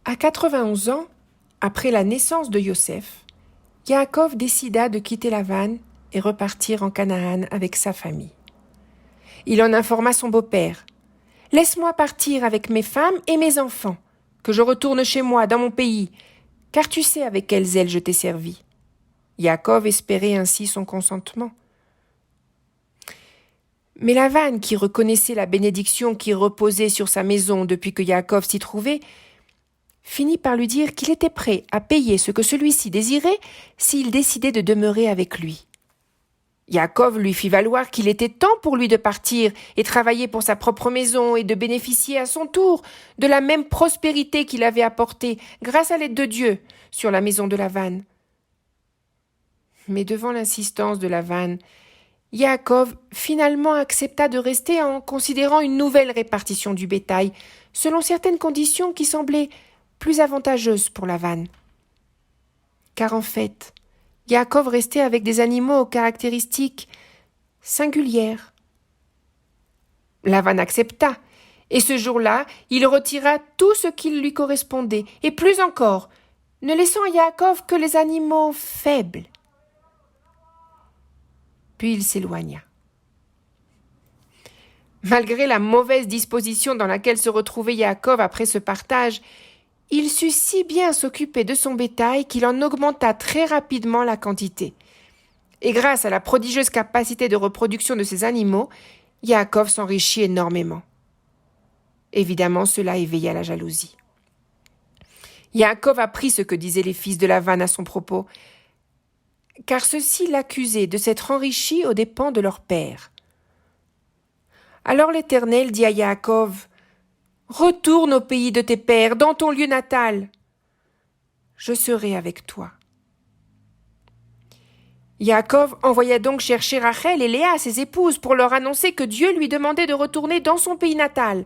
À 91 ans, après la naissance de Yosef, Yaakov décida de quitter Lavan et repartir en Canaan avec sa famille. Il en informa son beau-père. « Laisse-moi partir avec mes femmes et mes enfants, que je retourne chez moi, dans mon pays, car tu sais avec quel zèle je t'ai servi. » Yaakov espérait ainsi son consentement. Mais Lavan, qui reconnaissait la bénédiction qui reposait sur sa maison depuis que Yaakov s'y trouvait, finit par lui dire qu'il était prêt à payer ce que celui-ci désirait s'il décidait de demeurer avec lui. Yaakov lui fit valoir qu'il était temps pour lui de partir et travailler pour sa propre maison et de bénéficier à son tour de la même prospérité qu'il avait apportée, grâce à l'aide de Dieu, sur la maison de Lavan. Mais devant l'insistance de Lavan, Yaakov finalement accepta de rester en considérant une nouvelle répartition du bétail, selon certaines conditions qui semblaient plus avantageuses pour Lavan. Car en fait, Yaakov restait avec des animaux aux caractéristiques singulières. Lavan accepta, et ce jour-là, il retira tout ce qui lui correspondait, et plus encore, ne laissant à Yaakov que les animaux faibles. Puis il s'éloigna. Malgré la mauvaise disposition dans laquelle se retrouvait Yaakov après ce partage, il sut si bien s'occuper de son bétail qu'il en augmenta très rapidement la quantité. Et grâce à la prodigieuse capacité de reproduction de ces animaux, Yaakov s'enrichit énormément. Évidemment, cela éveilla la jalousie. Yaakov apprit ce que disaient les fils de Lavan à son propos, car ceux-ci l'accusaient de s'être enrichis aux dépens de leur père. Alors l'Éternel dit à Yaakov, « Retourne au pays de tes pères, dans ton lieu natal. Je serai avec toi. » Yaakov envoya donc chercher Rachel et Léa, ses épouses, pour leur annoncer que Dieu lui demandait de retourner dans son pays natal.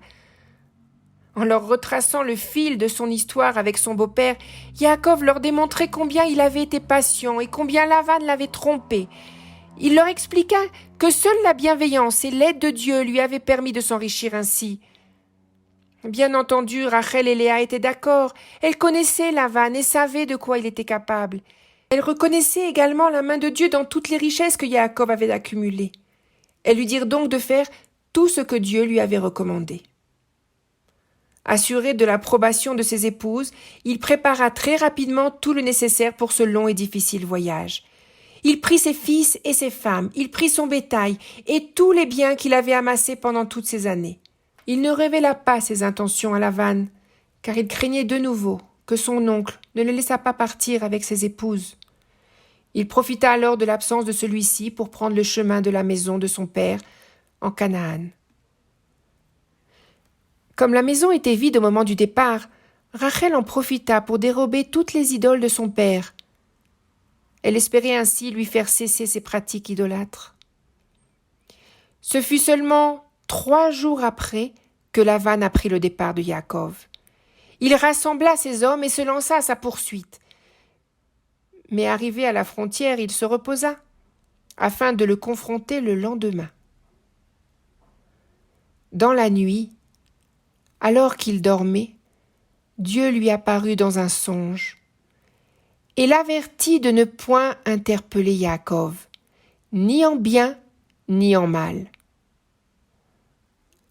En leur retraçant le fil de son histoire avec son beau-père, Yaakov leur démontrait combien il avait été patient et combien Lavan l'avait trompé. Il leur expliqua que seule la bienveillance et l'aide de Dieu lui avaient permis de s'enrichir ainsi. Bien entendu, Rachel et Léa étaient d'accord. Elles connaissaient Lavan et savaient de quoi il était capable. Elles reconnaissaient également la main de Dieu dans toutes les richesses que Yaakov avait accumulées. Elles lui dirent donc de faire tout ce que Dieu lui avait recommandé. Assuré de l'approbation de ses épouses, il prépara très rapidement tout le nécessaire pour ce long et difficile voyage. Il prit ses fils et ses femmes, il prit son bétail et tous les biens qu'il avait amassés pendant toutes ces années. Il ne révéla pas ses intentions à Lavan, car il craignait de nouveau que son oncle ne le laissât pas partir avec ses épouses. Il profita alors de l'absence de celui-ci pour prendre le chemin de la maison de son père en Canaan. Comme la maison était vide au moment du départ, Rachel en profita pour dérober toutes les idoles de son père. Elle espérait ainsi lui faire cesser ses pratiques idolâtres. Ce fut seulement 3 jours après que Lavan apprit le départ de Yaakov. Il rassembla ses hommes et se lança à sa poursuite. Mais arrivé à la frontière, il se reposa, afin de le confronter le lendemain. Dans la nuit, alors qu'il dormait, Dieu lui apparut dans un songe et l'avertit de ne point interpeller Yaakov, ni en bien ni en mal.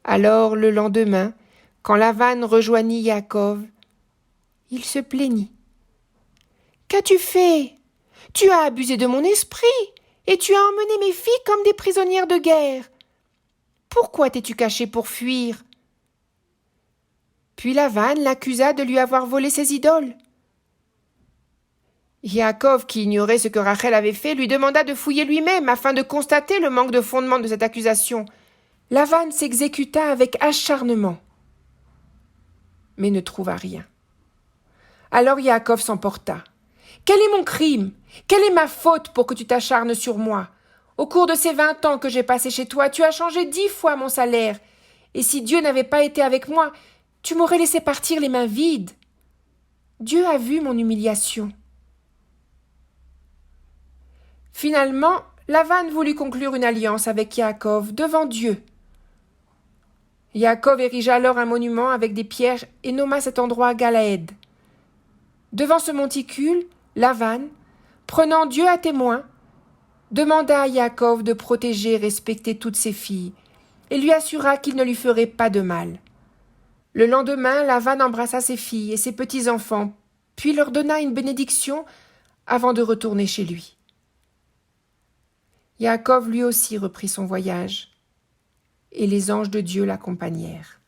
Alors le lendemain, quand Lavan rejoignit Yaakov, il se plaignit. « Qu'as-tu fait ? Tu as abusé de mon esprit et tu as emmené mes filles comme des prisonnières de guerre. Pourquoi t'es-tu caché pour fuir ?» Puis Lavan l'accusa de lui avoir volé ses idoles. Yaakov, qui ignorait ce que Rachel avait fait, lui demanda de fouiller lui-même afin de constater le manque de fondement de cette accusation. Lavan s'exécuta avec acharnement, mais ne trouva rien. Alors Yaakov s'emporta. « Quel est mon crime ? Quelle est ma faute pour que tu t'acharnes sur moi ? Au cours de ces 20 ans que j'ai passés chez toi, tu as changé 10 fois mon salaire. Et si Dieu n'avait pas été avec moi, tu m'aurais laissé partir les mains vides. Dieu a vu mon humiliation. » Finalement, Lavan voulut conclure une alliance avec Yaakov devant Dieu. Yaakov érigea alors un monument avec des pierres et nomma cet endroit Galaed. Devant ce monticule, Lavan, prenant Dieu à témoin, demanda à Yaakov de protéger et respecter toutes ses filles, et lui assura qu'il ne lui ferait pas de mal. Le lendemain, Lavan embrassa ses filles et ses petits-enfants, puis leur donna une bénédiction avant de retourner chez lui. Yaakov lui aussi reprit son voyage, et les anges de Dieu l'accompagnèrent.